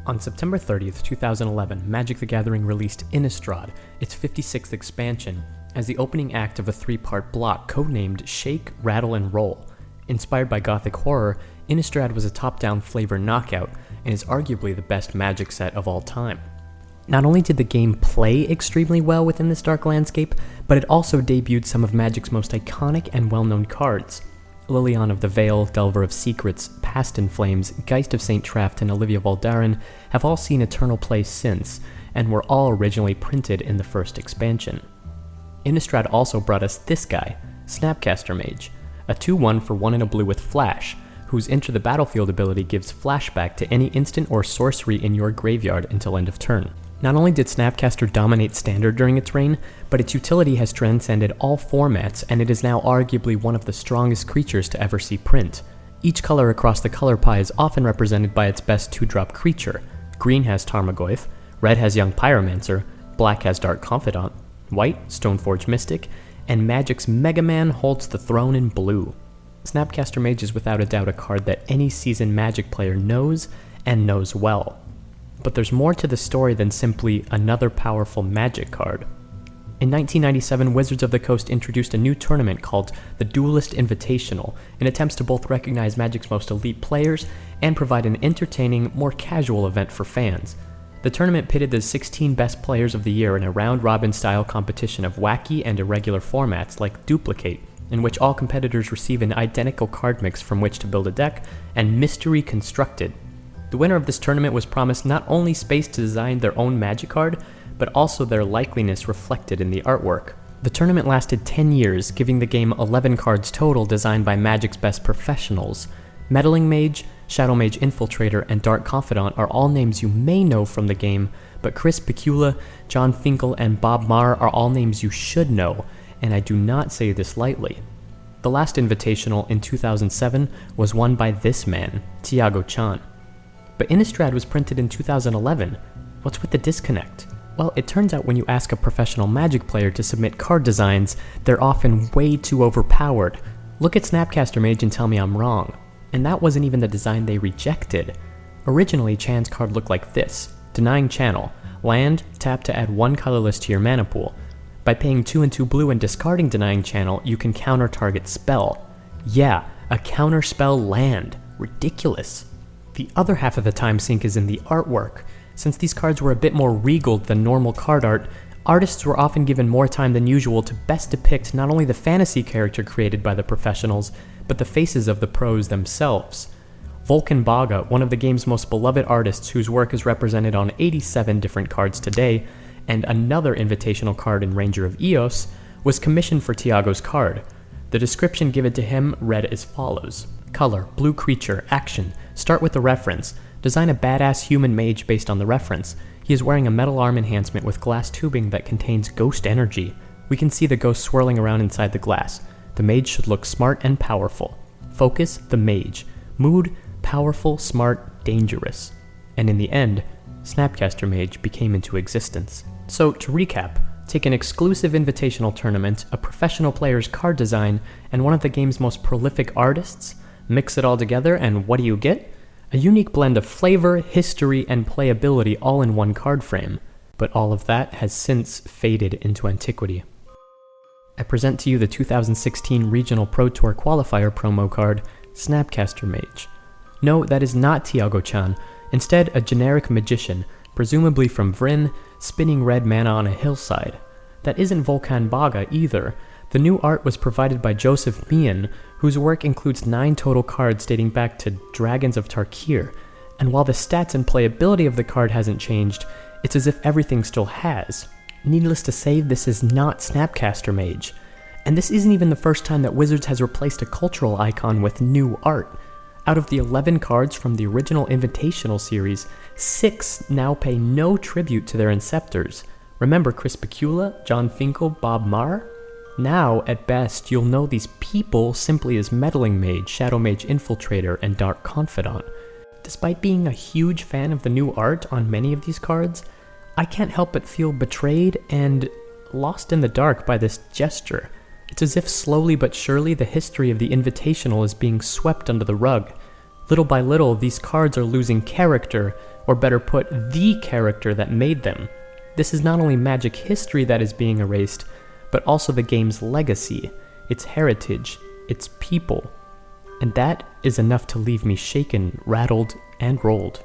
On September 30th, 2011, Magic the Gathering released Innistrad, its 56th expansion, as the opening act of a three-part block codenamed Shake, Rattle, and Roll. Inspired by Gothic horror, Innistrad was a top-down flavor knockout and is arguably the best Magic set of all time. Not only did the game play extremely well within this dark landscape, but it also debuted some of Magic's most iconic and well-known cards. Liliana of the Veil, Delver of Secrets, Past in Flames, Geist of St. Traft, and Olivia Voldaren have all seen eternal play since, and were all originally printed in the first expansion. Innistrad also brought us this guy, Snapcaster Mage, a 2/1 for 1 and a blue with Flash, whose Enter the Battlefield ability gives flashback to any instant or sorcery in your graveyard until end of turn. Not only did Snapcaster dominate Standard during its reign, but its utility has transcended all formats, and it is now arguably one of the strongest creatures to ever see print. Each color across the color pie is often represented by its best 2-drop creature. Green has Tarmogoyf, red has Young Pyromancer, black has Dark Confidant, white, Stoneforge Mystic, and Magic's Mega Man holds the throne in blue. Snapcaster Mage is without a doubt a card that any seasoned Magic player knows, and knows well. But there's more to the story than simply another powerful Magic card. In 1997, Wizards of the Coast introduced a new tournament called the Duelist Invitational, in attempts to both recognize Magic's most elite players and provide an entertaining, more casual event for fans. The tournament pitted the 16 best players of the year in a round-robin style competition of wacky and irregular formats like Duplicate, in which all competitors receive an identical card mix from which to build a deck, and Mystery Constructed. The winner of this tournament was promised not only space to design their own Magic card, but also their likeliness reflected in the artwork. The tournament lasted 10 years, giving the game 11 cards total designed by Magic's best professionals. Meddling Mage, Shadow Mage Infiltrator, and Dark Confidant are all names you may know from the game, but Chris Picula, John Finkel, and Bob Marr are all names you should know, and I do not say this lightly. The last Invitational in 2007 was won by this man, Tiago Chan. But Innistrad was printed in 2011. What's with the disconnect? Well, it turns out when you ask a professional Magic player to submit card designs, they're often way too overpowered. Look at Snapcaster Mage and tell me I'm wrong. And that wasn't even the design they rejected. Originally, Chan's card looked like this: Denying Channel. Land, tap to add 1 colorless to your mana pool. By paying 2 and 2 blue and discarding Denying Channel, you can counter target spell. Yeah, a counter spell land. Ridiculous. The other half of the time sink is in the artwork. Since these cards were a bit more regal than normal card art, artists were often given more time than usual to best depict not only the fantasy character created by the professionals, but the faces of the pros themselves. Volkan Baga, one of the game's most beloved artists whose work is represented on 87 different cards today, and another invitational card in Ranger of Eos, was commissioned for Tiago's card. The description given to him read as follows: Color, blue creature, action. Start with the reference. Design a badass human mage based on the reference. He is wearing a metal arm enhancement with glass tubing that contains ghost energy. We can see the ghost swirling around inside the glass. The mage should look smart and powerful. Focus, the mage. Mood, powerful, smart, dangerous. And in the end, Snapcaster Mage became into existence. So, to recap, take an exclusive invitational tournament, a professional player's card design, and one of the game's most prolific artists, mix it all together, and what do you get? A unique blend of flavor, history, and playability all in one card frame. But all of that has since faded into antiquity. I present to you the 2016 Regional Pro Tour Qualifier promo card, Snapcaster Mage. No, that is not Tiago Chan, instead a generic magician, presumably from Vryn, spinning red mana on a hillside. That isn't Volkan Baga either. The new art was provided by Joseph Meehan, whose work includes 9 total cards dating back to Dragons of Tarkir, and while the stats and playability of the card hasn't changed, it's as if everything still has. Needless to say, this is not Snapcaster Mage. And this isn't even the first time that Wizards has replaced a cultural icon with new art. Out of the 11 cards from the original Invitational series, 6 now pay no tribute to their inceptors. Remember Chris Picula, John Finkel, Bob Marr? Now, at best, you'll know these people simply as Meddling Mage, Shadow Mage Infiltrator, and Dark Confidant. Despite being a huge fan of the new art on many of these cards, I can't help but feel betrayed and lost in the dark by this gesture. It's as if slowly but surely the history of the Invitational is being swept under the rug. Little by little, these cards are losing character, or better put, the character that made them. This is not only Magic history that is being erased, but also the game's legacy, its heritage, its people. And that is enough to leave me shaken, rattled, and rolled.